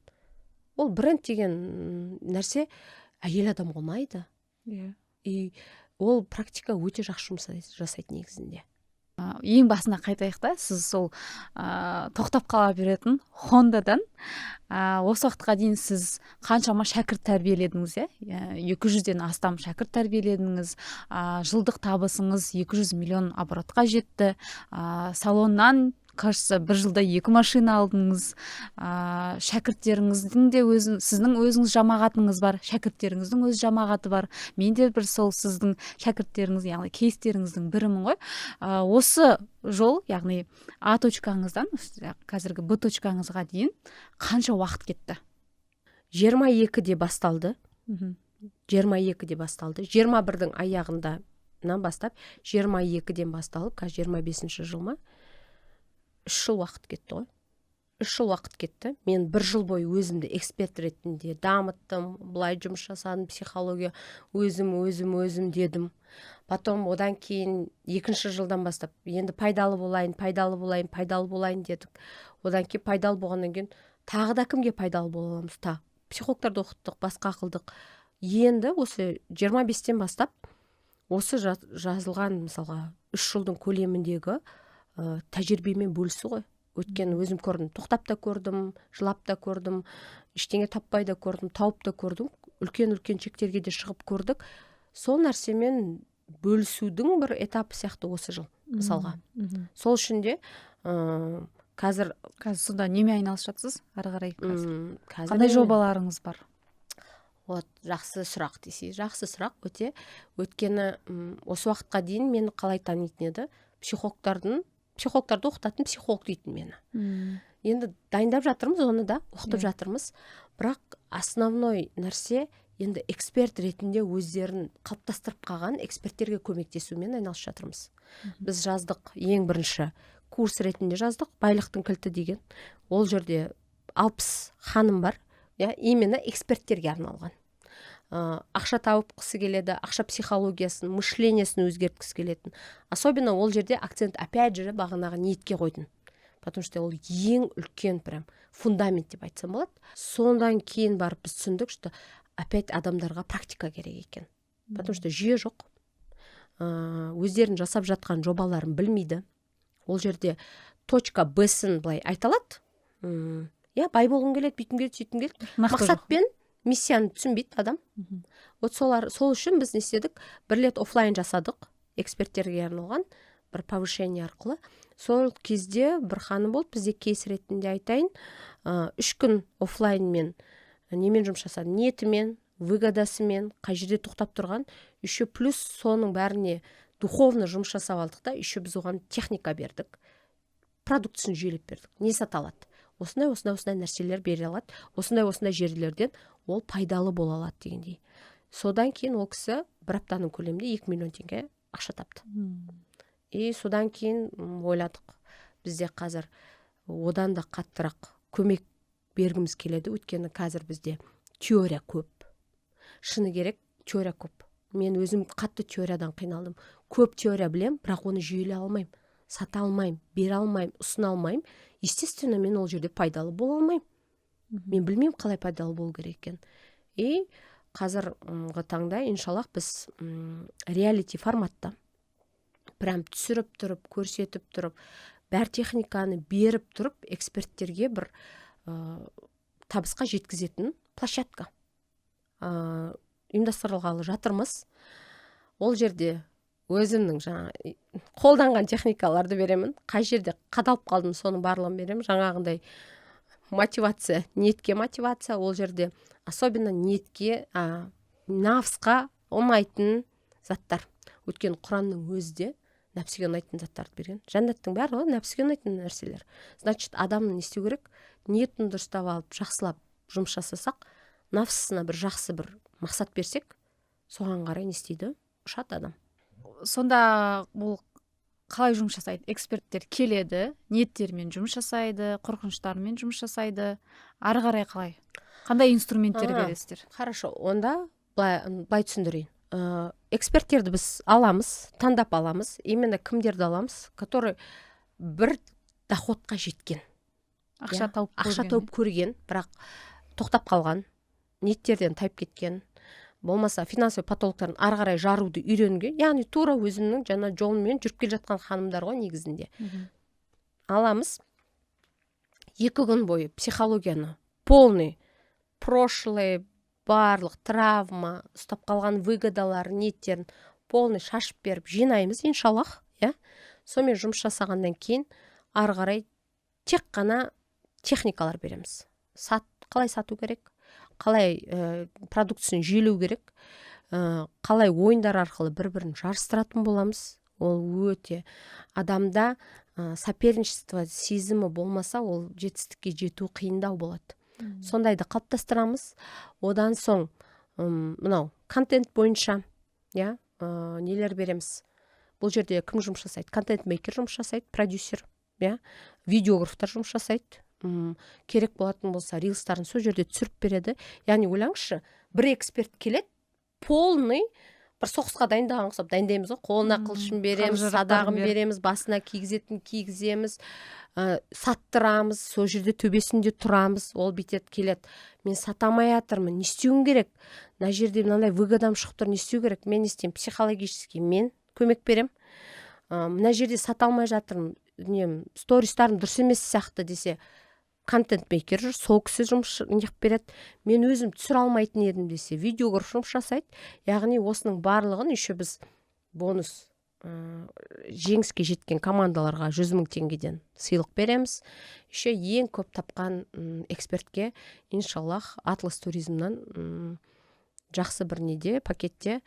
Ол бренд деген нәрсе әйел адам болмайды. И ол практика өте жақсы жұмыс жасайды негізінде. Ең басына қайтайық та, сіз сол тоқтап қала беретін Хондадан осы уақытқа дейін сіз қаншама шәкірт тәрбиеледіңіз, 200-ден астам шәкірт тәрбиеледіңіз, жылдық табысыңыз 200 миллион оборотқа жетті, салоннан кажется, бір жылда 2 машина алдыңыз, шәкірттеріңіздің де сіздің өзіңіз жамағатыңыз бар, шәкірттеріңіздің өз жамағаты бар. Мен де бір сол сіздің шәкірттеріңіз, яғни кейстеріңіздің бірімін ғой. Осы жол, яғни А точкаңыздан қазіргі Б точкаңызға дейін қанша уақыт кетті? 22-де басталды. 22-де басталды. 21-дің аяғынан бастап, 22-ден басталып, 25-ші жыл ма? 3 жыл уақыт кетті ғой. 3 жыл уақыт кетті. Мен 1 жыл бойы өзімді эксперт ретінде дамыттым, былай жұмыс жасадым, психология, өзім дедім. Потом одан кейін 2-ші жылдан бастап, енді пайдалы болайын дедік. Одан кейін пайдалы болғаннан кейін, тағы да кімге пайдалы бола аламыз? Психологтарды оқыттық, басқа қылдық. Енді осы 25-тен бастап, осы жазылған мысалға 3 жылдың көлеміндегі тәжірибемен бөлісу ғой. Өткені өзім көрдім, тоқтап та көрдім, жылап та көрдім, ештеңе таппай да көрдім, тауып та көрдім, үлкен шектерге де шығып көрдік. Сол нәрсемен бөлісудің бір этапы сияқты осы жыл, мысалға. Сол үшін де қазір сонда неме айналысып жатсыз ары қарай? Қандай жобаларыңыз бар? Жақсы сұрақ десе, жақсы сұрақ өте. Өткені осы уақытқа дейін мені қалай танитын еді? Психологтарды оқытатын психолог дейтін мені. енді дайындап жатырмыз, оны да оқытып жатырмыз. Бірақ основной нәрсе енді эксперт ретінде өздерін қалыптастырып қалған эксперттерге көмектесумен айналысып жатырмыз. Біз жаздық, ең бірінші курс ретінде жаздық, байлықтың кілті деген. Ол жерде 60 ханым бар, именно эксперттерге арналған. Ақша тауыпқысы келеді, ақша психологиясын, мышлениесін өзгерткісі келетін. Особенно ол жерде акцент опять же бағанағы ниетке қойдың. Потому что ол ең үлкен прям фундамент деп айтсам болады. Сондан кейін барып біз түсіндік, что опять адамдарға практика керек екен. Потому что жүйе жоқ. Өздерін жасап жатқан жобаларын білмейді. Ол жерде точка Б-сын былай айталады. Бай болғым келеді, бүйтім келеді, сөйтім келеді. Мақсатпен миссияны түсінбейді адам. Вот сол үшін біз не істедік? 1 рет офлайн жасадық, эксперттерге арналған бір повышение арқылы. Сол кезде бір ханым болды, бізде кейс ретінде айтайын. 3 күн офлайнмен немен жұмыс жасады? Ниетімен, выгодасымен, қай жерде тоқтап тұрған. Еще плюс соның бәріне духовно жұмыс жасап алдық та, еще біз оған техника бердік. Продукциясын жүйелеп бердік. Не сата алады? Осындай нәрселер бере алады. Осындай жерлерден ол пайдалы бола алады дегендей. Содан кейін ол кісі 1 аптаның көлемінде 2 миллион теңге ақша тапты. И содан кейін ойладық. Бізде қазір одан да қаттырақ көмек бергіміз келеді. Өйткені қазір бізде теория көп. Шыны керек, теория көп. Мен өзім қатты теориядан қиналдым. Көп теория білем, бірақ оны жүйелей алмаймын. Сата алмаймын, бере алмаймын, ұсына алмаймын. Естественно, мен ол жерде пайдалы бола алмаймын. Мен білмеймін қалай пайдалы болу керек екен. И қазіргі таңда, иншаллах, біз реалити форматта прям түсіріп тұрып, көрсетіп тұрып, бәр техниканы беріп тұрып, эксперттерге бір табысқа жеткізетін площадка ұйымдастырылғалы жатырмыз. Ол жерде өзімнің қолданған техникаларды беремін. Қай жерде қадалып қалдым, соның барлығын беремін. Жаңағындай мотивация, ниетке мотивация. Ол жерде особенно ниетке, нафсқа ұнайтын заттар. Өйткені Құранның өзі де нәпсіге ұнайтын заттарды берген. Жәннаттың барлығы нәпсіге ұнайтын нәрселер. Значит, адамның не істеу керек? Ниетін дұрыстап алып, жақсылап жұмыс жасасақ, нафсына бір жақсы бір мақсат берсек, соған қарай не істейді? Ұшады адам. Сонда бұл қалай жұмыс жасайды? Эксперттер келеді, ниеттермен жұмыс жасайды, қорқыныштармен жұмыс жасайды. Ары қарай қалай? Қандай инструменттер бересіздер? Хорошо, онда былай түсіндірейін. Эксперттерді біз аламыз, таңдап аламыз. Именно кімдерді аламыз? Который бір доходқа жеткен. Ақша тауып көрген, бірақ тоқтап қалған, ниеттерден тайып кеткен. Болмаса финансовый потолктарын ары қарай жаруды үйренген, яғни тура өзімнің жаңа жолымен жүріп келе жатқан ханымдар ғой негізінде. Аламыз. 2 күн бойы психологияны полный, прошлое, барлық травма, ұстап қалған выгодалар, ниеттерін полный шашып беріп жинаймыз, иншаллах. Сонымен жұмыс жасағаннан кейін ары қарай тек қана техникалар береміз. Қалай сату керек? Қалай продукциясын жүйелеу керек, қалай ойындар арқылы бір-бірін жарыстыратын боламыз. Ол өте адамда соперничество сезімі болмаса, ол жетістікке жету қиындау болады. Сондайды қалыптастырамыз. Одан соң мынау контент бойынша нелер береміз. Бұл жерде кім жұмыс жасайды? Контент-мейкер жұмыс жасайды, продюсер, видеографтар жұмыс жасайды. Керек болатын болса, рилстарын сол жерде түсіріп береді. Яғни ойлаңызшы, бір эксперт келеді, полный бір соғысқа дайындаған ұқсап дайындаймыз ғой. Қолына қылышын береміз, садағын береміз, басына кигізетін кигіземіз, саттырамыз, сол жерде төбесінде тұрамыз. Ол бүйтеді келеді. Мен сатамай жатырмын, не істеуім керек? Мына жерде мынандай выгодам шығып тұр, не істеу керек? Мен не істеймін? Психологически мен көмек берем. Мына жерде сата алмай жатырмын, стористарым дұрыс емес сияқты десе, контент-мейкер жүр, сол кісі жұмыс неғып береді. Мен өзім түсіре алмайтын едім десе, видеограф жұмыс жасайды. Яғни осының барлығын еще біз бонус жеңіске жеткен командаларға 100 000 теңгеден сыйлық береміз. Еще ең көп тапқан экспертке, иншаллах, Атлас туризмнан жақсы бір неде, пакетте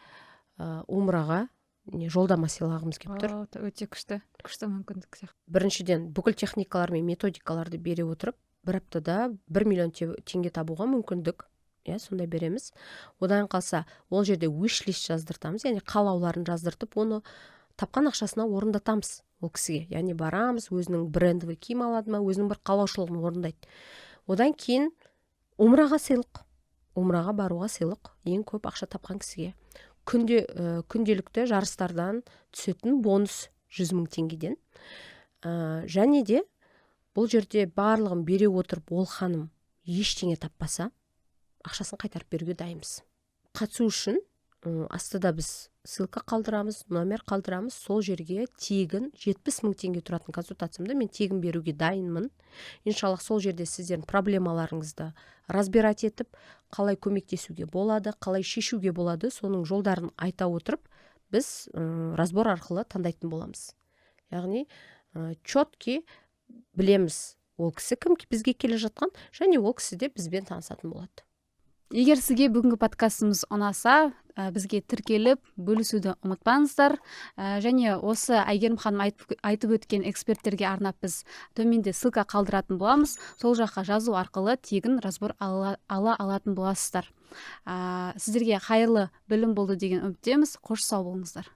умраға жолдама сыйлағымыз келіп тұр. Өте күшті мүмкіндік сияқты. Біріншіден бүкіл техникалар мен методикаларды бере отырып, бір аптада 1 миллион теңге табуға мүмкіндік, сондай береміз. Одан қалса, ол жерде wish-list жаздыртамыз, яғни қалауларын жаздыртып, оны тапқан ақшасына орындатамыз ол кісіге. Яғни барамыз, өзінің брендовый киім алады ма, өзінің бір қалаушылығын орындайды. Одан кейін умраға сыйлық. Умраға баруға сыйлық, ең көп ақша тапқан кісіге. Күнделікті жарыстардан түсетін бонус 100 000 теңгеден. Және де бұл жерде барлығын бере отырып, ол ханым ештеңе таппаса, ақшасын қайтарып беруге дайынбыз. Қатысу үшін астыда біз ссылка қалдырамыз, номер қалдырамыз, сол жерге тегін 70 000 теңге тұратын консультациямды мен тегін беруге дайынмын. Иншаллах, сол жерде сіздердің проблемаларыңызды разбирать етіп, қалай көмектесуге болады, қалай шешуге болады, соның жолдарын айта отырып, біз разбор арқылы таңдайтын боламыз. Яғни четкий білеміз, ол кісі кім бізге келе жатқан, және ол кісі де бізбен танысатын болады. Егер сізге бүгінгі подкастымыз ұнаса, бізге тіркеліп бөлісуді ұмытпаңыздар. Және осы Әйгерім ханым айтып өткен эксперттерге арнап біз төменде ссылка қалдыратын боламыз. Сол жаққа жазу арқылы тегін разбор ала алатын боласыздар. Сіздерге қайырлы білім болды деген үміттеміз. Қош сау болыңыздар.